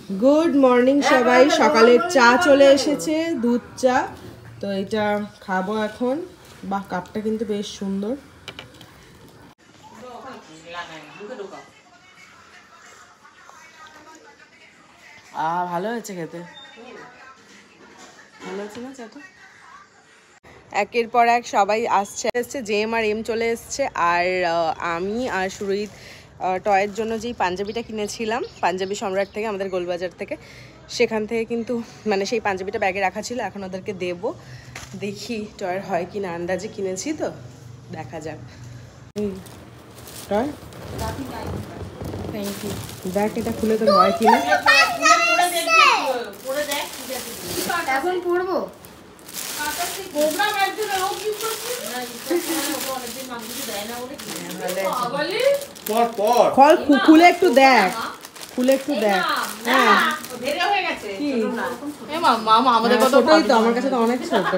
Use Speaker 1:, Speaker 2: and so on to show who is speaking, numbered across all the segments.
Speaker 1: Good morning সবাই। সকালের চা চলে এসেছে, দুধ চা। তো এটা খাবো এখন। বাহ, কাপটা কিন্তু বেশ সুন্দর। ভালো হয়েছে খেতে, ভালো হয়েছে না চাটা? একের পর এক সবাই আসছে, জেম আর এম চলে এসছে। আর আমি আর সুরজিৎ টয়ের জন্য যেই পাঞ্জাবিটা কিনেছিলাম পাঞ্জাবি সম্রাট থেকে, আমাদের গোলবাজার থেকে, সেখান থেকে কিন্তু মানে সেই পাঞ্জাবিটা ব্যাগে রাখা ছিল, এখন ওদেরকে দেব। দেখি টয়ের হয় কি না, আন্দাজে কিনেছি তো, দেখা যাক। Toy thank you. দেখ এটা খুলে তোর হয় কি না।
Speaker 2: এখন পড়বো
Speaker 1: খুলে একটু দেখ, খুলে একটু দেখ। হ্যাঁ আমাদের কত ছোটই তো, আমার কাছে তো অনেক ছোট।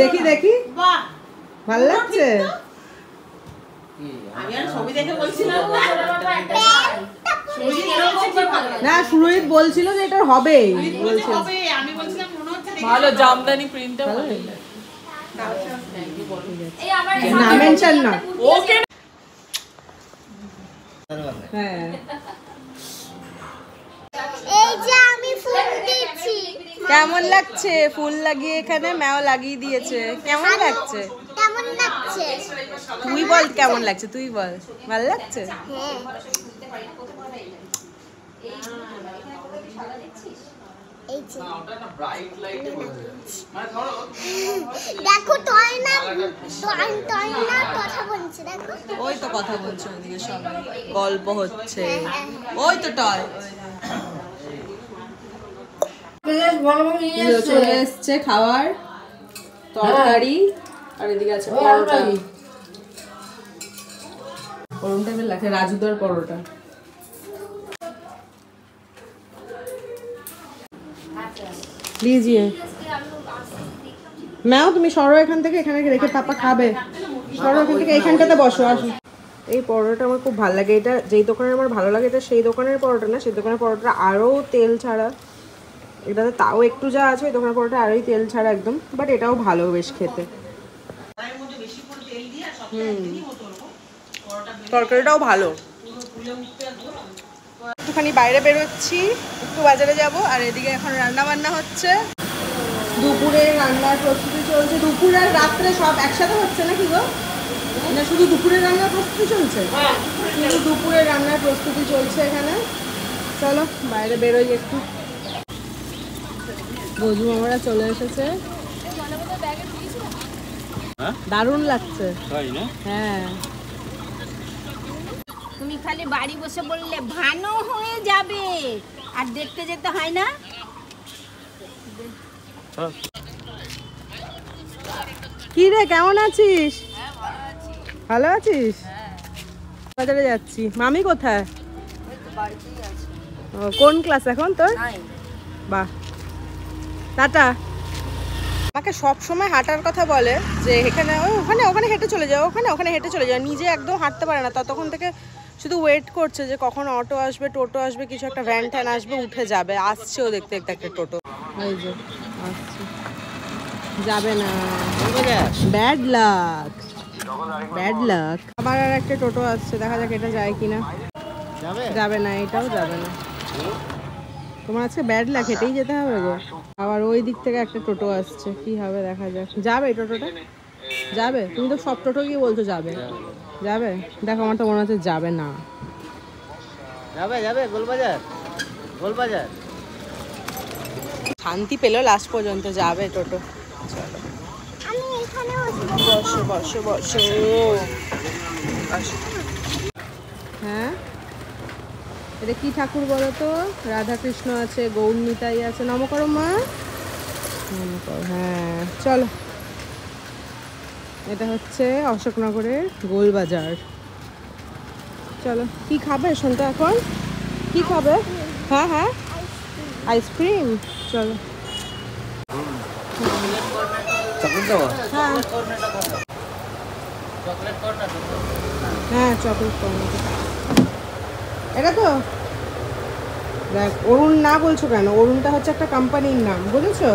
Speaker 1: দেখি দেখি, ভালো লাগছে। না, সুরজিৎ বলছিল যে এটা হবে,
Speaker 3: ভালো জামদানি প্রিন্টটা ভালো।
Speaker 1: না মেনশন না,
Speaker 3: ওকে।
Speaker 1: হ্যাঁ
Speaker 2: এই যে আমি ফুল দিচ্ছি।
Speaker 1: কেমন লাগছে? ফুল লাগিয়ে এখানে ম্যাও লাগিয়ে দিয়েছে। কেমন লাগছে?
Speaker 2: কেমন লাগছে?
Speaker 1: তুই বল কেমন লাগছে, তুই বল। ভালো লাগছে?
Speaker 2: হ্যাঁ। এই যে দেখো টয় না কথা বলছে, দেখো
Speaker 1: ওই তো কথা বলছে, ওইদিকে সবাই গল্প হচ্ছে। ওই তো টয় চলে এসছে খাবার, তরকারি, আর এদিকে আছে পরোটা। গরম টাইপের লাগছে, রাজুদার পরোটা। লিজিয়ে ম্যাও, তুমি সরো এখান থেকে, এখানে রেখে পাপা খাবে। সরো এখান থেকে, এইখানটাতে বসো, আসো। এই পরোটা আমার খুব ভালো লাগে। এটা যেই দোকানের আমার ভালো লাগে, এটা সেই দোকানের পরোটা না, সেই দোকানের পরোটা আরও তেল ছাড়া। এটাতে তাও একটু যা আছে, ওই দোকানের পরোটা আরোই তেল ছাড়া একদম। বাট এটাও ভালো বেশ খেতে। তরকারিটাও ভালো। একটুখানি বাইরে বেরোচ্ছি, একটু বাজারে যাব। আর এদিকে এখন রান্না বান্না হচ্ছে, দুপুরে রান্নার প্রস্তুতি চলছে। দুপুর আর রাত্রে সব একসাথে হচ্ছে না কি গো? না শুধু দুপুরের রান্নার প্রস্তুতি চলছে? শুধু দুপুরের রান্নার প্রস্তুতি চলছে এখানে। চলো বাইরে বেরোই একটু। বজু মামারা চলে এসেছে, দারুণ লাগছে। হ্যাঁ,
Speaker 2: তুমি খালি বাড়ি বসে বললে ভালো হয়ে যাবে, আর দেখতে যেতে হয় না।
Speaker 1: কি রে, কেমন আছিস? ভালো আছিস? বাজারে যাচ্ছি। মামি কোথায়? ও, কোন ক্লাস এখন তোর? বাহ, টাটা। আমাকে সব সময় হাঁটার কথা বলে, যে এখানে ওখানে ওখানে হেঁটে চলে যাও, ওখানে ওখানে হেঁটে চলে যাও। নিজে একদম হাঁটতে পারে না, ততক্ষণ থেকে শুধু ওয়েট করছে যে কখন অটো আসবে, টোটো আসবে, কিছু একটা ভ্যান ট্যান আসবে, উঠে যাবে। আসছেও দেখতে দেখতে একটা টোটো, এই যে আসছে। যাবে না, ব্যাড লাক, ব্যাড লাক। আবার আর একটা টোটো আসছে, দেখা যাক এটা যায় কিনা। যাবে না, এটাও যাবে না। তোমার আজকে ব্যাড লাক, হেঁটেই যেতে হবে গো। আবার ওই দিক থেকে একটা টোটো আসছে, কি হবে দেখা যাক। যাবে টোটোটা? যাবে? তুমি তো সব টোটো গিয়ে বলছো যাবে যাবে। দেখো আমার তো মনে হচ্ছে যাবে না।
Speaker 4: যাবে যাবে গোলবাজার, গোলবাজার।
Speaker 1: শান্তি পেলো লাস্ট পর্যন্ত, যাবে টোটো।
Speaker 2: আমি এখানে
Speaker 1: বসো বসো বসো। হ্যাঁ, এটা কি ঠাকুর বলো তো? রাধা কৃষ্ণ আছে, গৌর নিতাই আছে। নম করো মা, নম করো। হ্যাঁ চলো, এটা হচ্ছে অশোকনগরের গোলবাজার। চলো, কি খাবে শুনতে এখন? কি খাবে? হ্যাঁ হ্যাঁ, আইসক্রিম। চলো।
Speaker 4: চকলেট দেবো?
Speaker 1: হ্যাঁ
Speaker 4: চকলেট কর্নার
Speaker 1: হ্যাঁ চকলেট কর্নার এটা তো দেখ অরুণ না বলছো কেন? অরুণটা হচ্ছে একটা কোম্পানির নাম, বুঝেছো?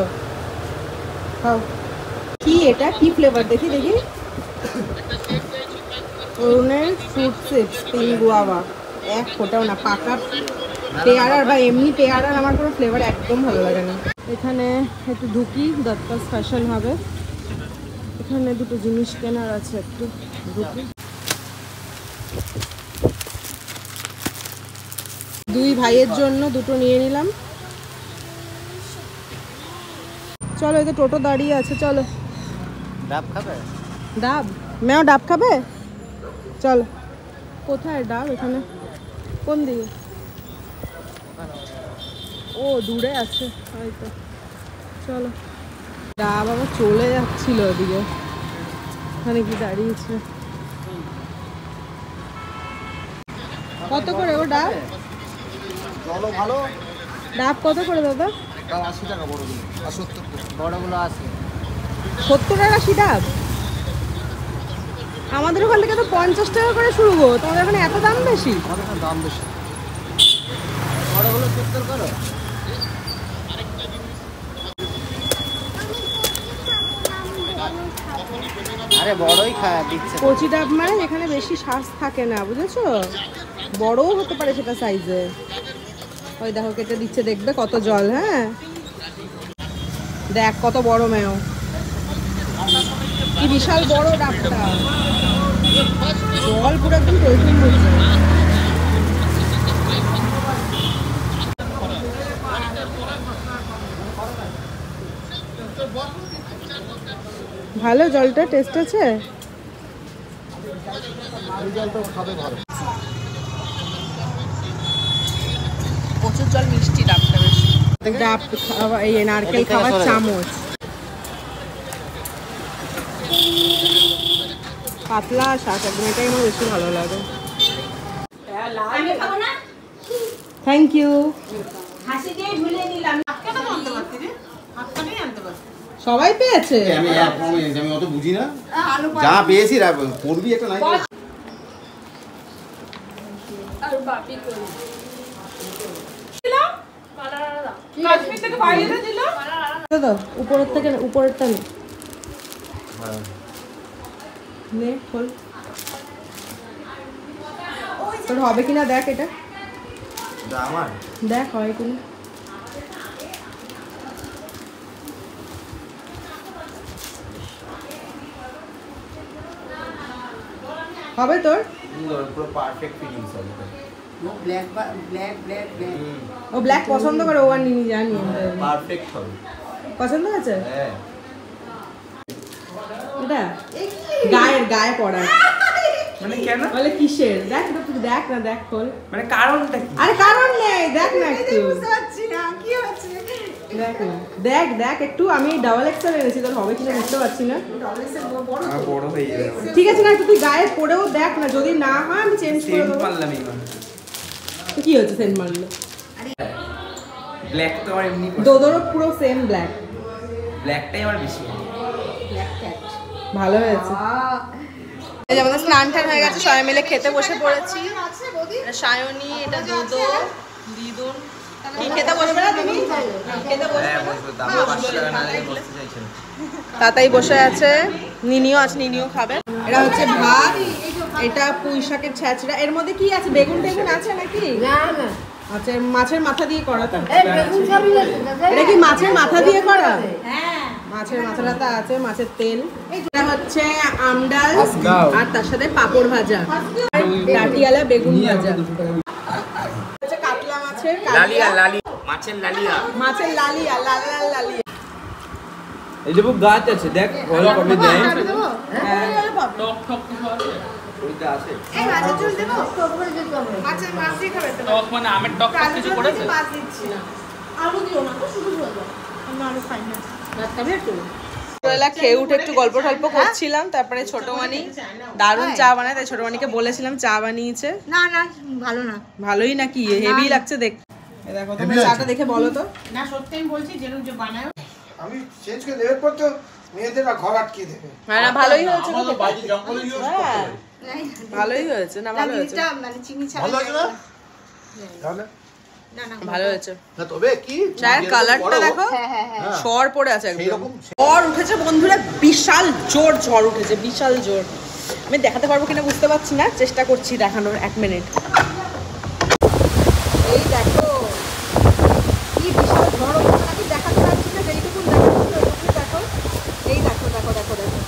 Speaker 1: খাও। কি এটা কি ফ্লেভার দেখি দেখি? অরুণের ফ্রুট চিপস পিঙ্ক গুয়াভা, এক ফোটাও না। পাকা পেয়ারার বা এমনি পেয়ারার আমার কোনো ফ্লেভার একদম ভালো লাগে না। এখানে একটু ঢুকি, দত্তাস ফ্যাশন হবে। এখানে দুটো জিনিস কেনার আছে, একটু ঢুকি। দুই ভাইয়ের জন্য দুটো নিয়ে নিলাম। চলো, এই তো টোটো দাঁড়িয়ে আছে, চলো।
Speaker 4: ডাব খাবে?
Speaker 1: ডাব? মেও ডাব খাবে? চল। কোথায় ডাব? এখানে কোন দিকে? ও দূরে আছে হয়তো। চলো। ডাব আবার চলে যাচ্ছিল ওদিকে, ওখানে কি দাঁড়িয়েছে। কত করে ও ডাব?
Speaker 5: জলও ভালো।
Speaker 1: ডাব কত করে দাদা?
Speaker 5: তার 80 টাকা বড়গুলো আর 70 টাকা।
Speaker 4: বড়গুলো আছে
Speaker 1: 70 টাকা ডাব? আমাদের ওখান থেকে তো 50 টাকা করে শুরু গো, তোমাদের ওখানে এত দাম বেশি?
Speaker 5: আমাদের এখানে দাম বেশি।
Speaker 4: বড়গুলো 70 করো। আরে বড়ই দিচ্ছে।
Speaker 1: কচি ডাব মানে এখানে বেশি শ্বাস থাকে না, বুঝেছো? বড়ও হতে পারে সেটা সাইজে। ওই দেখো কেটে দিচ্ছে, দেখবে কত জল। হ্যাঁ দেখ কত বড় মেয়, কি বিশাল বড় ডাবটা। জল পুরো একদম টইটুম হচ্ছে। ভালো জলটা, টেস্ট আছে।
Speaker 5: এই জলটা খাবে ভালো।
Speaker 1: প্রচুর জল, মিষ্টি ডাবটা বেশি। ডাব খাওয়া, এই নারকেল খাওয়ার চামচ। পাতলা শাক একদম, এটাই আমার বেশি ভালো লাগে।
Speaker 2: আমি খাবো না,
Speaker 1: থ্যাংক ইউ।
Speaker 2: হাসি দিয়ে ঝুলে নিলাম।
Speaker 1: সবাই পেয়েছে।
Speaker 5: আমি অত বুঝি না, যা পেয়েছি করবি একটা নাই।
Speaker 3: আর বাপি করি কাশ্মীর থেকে বাইরে দিল
Speaker 1: দাদা উপরের থেকে উপরেরটা নে। নে খোল, তোর হবে কিনা দেখ, এটা
Speaker 5: আমার
Speaker 1: দেখ হয় কিনা। হবে তোর?
Speaker 5: পুরো পারফেক্ট ফিটিংস হবে।
Speaker 1: ও ব্ল্যাক পছন্দ করে, ও আর নিনি জানি।
Speaker 5: পারফেক্ট হবে।
Speaker 1: পছন্দ হয়েছে
Speaker 5: হ্যাঁ
Speaker 1: এটা? গায়ে পড়া
Speaker 6: মানে কেন?
Speaker 1: বলে কিসের? দেখ না তুই, দেখ না, দেখ খোল।
Speaker 6: মানে কারণটা কি?
Speaker 1: আরে কারণ নেই, দেখ না একটু। দেখ না, দেখ দেখ একটু। আমি ডাবল এক্সেল এনেছি, তোর হবে কিনা বুঝতে পারছি না।
Speaker 6: আমার বড় হয়ে যাবে।
Speaker 1: ঠিক আছে না, একটু তুই গায়ে পরেও দেখ না, যদি না হয় আমি চেঞ্জ করে
Speaker 6: সেন্ট
Speaker 1: দেবো।
Speaker 6: মারলাম এইবার।
Speaker 1: তো কি হচ্ছে সেন্ট মারলে?
Speaker 6: ব্ল্যাক তো আমার এমনি
Speaker 1: দোদরও পুরো সেম ব্ল্যাক।
Speaker 6: ব্ল্যাকটাই আমার বেশি।
Speaker 1: ভালো হয়েছে। এই যে আমাদের স্নান টান হয়ে গেছে, সবাই মিলে খেতে বসে পড়েছি। এটা সায়নী, এটা দোদো, দিদুন। কি খেতে বসবে না তুমি? খেতে বসবে না? তাতাই বসে আছে, নিনিও আছে, নিনিও খাবে। এটা হচ্ছে ভাত, এটা পুঁই শাকের ছ্যাঁচড়া। এর মধ্যে কি আছে? বেগুন টেগুন আছে নাকি?
Speaker 2: না না,
Speaker 1: আচ্ছা, মাছের মাথা দিয়ে করা তো?
Speaker 2: বেগুন খাবি না?
Speaker 1: এটা কি মাছের মাথা দিয়ে করা?
Speaker 2: হ্যাঁ,
Speaker 1: মাছের মাথাটা আছে, মাছের তেল। এটা হচ্ছে আমডাল আর তার সাথে পাপড় ভাজা, ডাটিয়ালা বেগুন ভাজা। হচ্ছে কাতলা মাছের
Speaker 6: লালিয়া লালি মাছের লালিয়া।
Speaker 1: মাছের লালিয়া, লাল লাল লালিয়া।
Speaker 6: এই যে গাছ আছে দেখ, ফল কবে দেয়।
Speaker 1: হ্যাঁ।
Speaker 3: টক টক কিছু আছে
Speaker 6: ওইটা আছে।
Speaker 1: এই মাছের ঝোল দেবো? মাছের মাছ দিয়ে খাবে তো?
Speaker 3: টক মানে আমের টক টক কিছু করেছে?
Speaker 1: মাছ দিচ্ছি না। আলু দিও না তো, শুধু ঝোল দাও। আমি আলু খাই না। ভাত খাবে একটু? খেয়ে উঠে একটু গল্প টল্প করছিলাম, তারপরে ছোট মানি দারুণ চা বানায়, তাই ছোট মানিকে বলেছিলাম চা বানিয়েছে।
Speaker 2: না না, ভালো না।
Speaker 1: ভালোই নাকি? হেভি লাগছে দেখতে। এই দেখো, তোমরা চাটা দেখে বলো তো।
Speaker 2: না সত্যি আমি বলছি, যেরকম যে বানায়।
Speaker 5: আমি চেঞ্জ করে লেভেল পর তো
Speaker 7: মেয়েদের ঘর আটকে দেবে।
Speaker 1: হ্যাঁ না ভালোই হয়েছে গো।
Speaker 8: আমাদের বাড়ি জঙ্গলে ইউজ
Speaker 1: হ্যাঁ
Speaker 8: করতে
Speaker 1: ভালোই হয়েছে না ভালো হয়েছে
Speaker 2: মানে চিনি ছাড়া
Speaker 8: ভালো হয়েছে না
Speaker 7: তাহলে
Speaker 1: ভালো হয়েছে
Speaker 8: না তবে কি
Speaker 1: চায়ের কালারটা দেখো সর পড়ে আছে
Speaker 8: সেই
Speaker 1: একদম
Speaker 8: রকম
Speaker 1: ঝড় উঠেছে বন্ধুরা, বিশাল জোর ঝড় উঠেছে, বিশাল জোর। আমি দেখাতে পারবো কিনা বুঝতে পারছি না, চেষ্টা করছি দেখানোর। 1 মিনিট। এই দেখো কি বিশাল ঝড় উঠেছে, আমি দেখাতে পারছি না, যেইটুকু দেখো। এই দেখো দেখো দেখো দেখো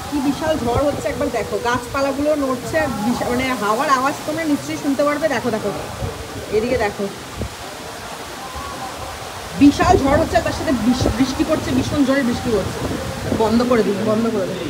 Speaker 1: কি বিশাল ঝড় হচ্ছে, একবার দেখো। গাছপালাগুলো নড়ছে, মানে হাওয়ার আওয়াজ তোমরা নিশ্চয়ই শুনতে পারবে। দেখো দেখো এদিকে দেখো, বিশাল ঝড় হচ্ছে, তার সাথে বৃষ্টি পড়ছে, ভীষণ জোরে বৃষ্টি পড়ছে। বন্ধ করে দিই, বন্ধ করে দিই।